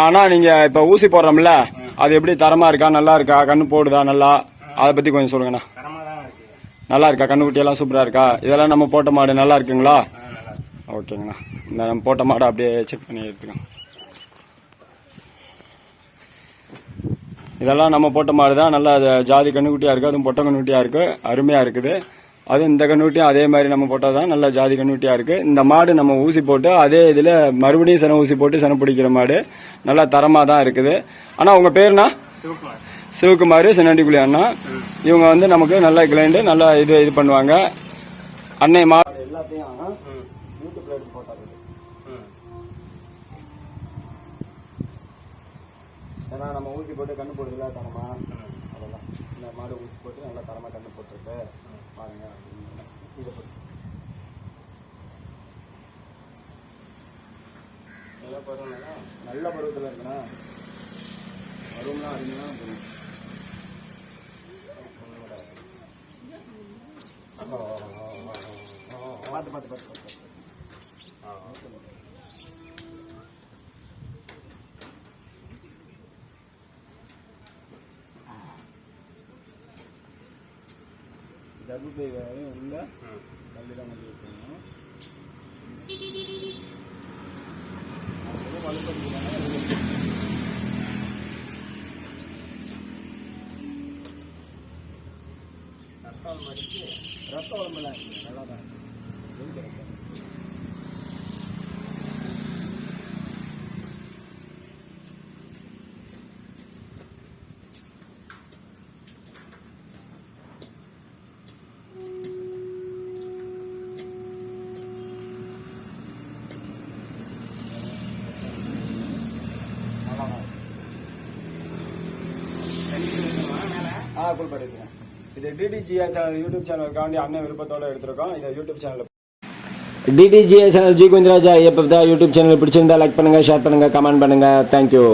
ஆனால் நீங்கள் இப்போ ஊசி போடுறோம்ல அது எப்படி தரமாக இருக்கா, நல்லா இருக்கா, கண்ணு போடுதா நல்லா, அதை பற்றி கொஞ்சம் சொல்லுங்கண்ணா. நல்லா இருக்கா, கண்ணுக்குட்டியெல்லாம் சூப்பராக இருக்கா? இதெல்லாம் நம்ம போட்ட மாடு நல்லா இருக்குங்களா? ஓகேங்கண்ணா. இந்த நம்ம போட்ட மாடை அப்படியே செக் பண்ணி எடுத்துக்கோங்க. இதெல்லாம் நம்ம போட்ட மாடு தான். நல்லா ஜாதி கண்ணுக்குட்டியாக இருக்குது, அதுவும் பொட்டை கண்ணுக்குட்டியாக இருக்குது, அருமையாக இருக்குது. அதுவும் இந்த கண்ணுக்குட்டியும் அதே மாதிரி நம்ம போட்டால் தான் நல்ல ஜாதி கண்ணுக்குட்டியாக இருக்குது. இந்த மாடு நம்ம ஊசி போட்டு அதே இதில் மறுபடியும் சென ஊசி போட்டு சென பிடிக்கிற மாடு, நல்லா தரமாக தான் இருக்குது. ஆனால் உங்கள் பேருண்ணா? சிவகுமார், சின்னண்டிக்குழி அண்ணா. இவங்க வந்து நமக்கு நல்லா கிளைண்டு நல்லா இது பண்ணுவாங்க. அன்னை மாடு எல்லாத்தையும் யூடியூப்ல எடுத்து போட்டாரு. ஏன்னா நம்ம ஊசி போட்டு கண்ணு போடுறதுல தரமா, அதெல்லாம் இந்த மாடு ஊசி போட்டு நல்லா தரமா கண்ணு போட்டுருக்கு பாருங்க. இதை நல்ல பருவம், நல்ல பருவத்தில் இருக்குண்ணா. பருவம்லாம் அதிகமாக போகணும். பார்த்து கர்ப்பப்பை உள்ள கல்லுதான் வந்து வச்சுக்கணும். ரத்த உடம்பெல்லாம் இருக்கு, நல்லா தான் இருக்கு. கொடுப்பேன். இது டிடிஜிஎஸ் யூடியூப் சேனலுக்காண்டி அண்ணன் விருப்பத்தோட எடுத்திருக்கோம். இதை YouTube channel DDGS channel G Kunjaraja Ayyappa YouTube channel பிடிச்சிருந்தா லைக் பண்ணுங்க, ஷேர் பண்ணுங்க, கமெண்ட் பண்ணுங்க. தேங்க்யூ.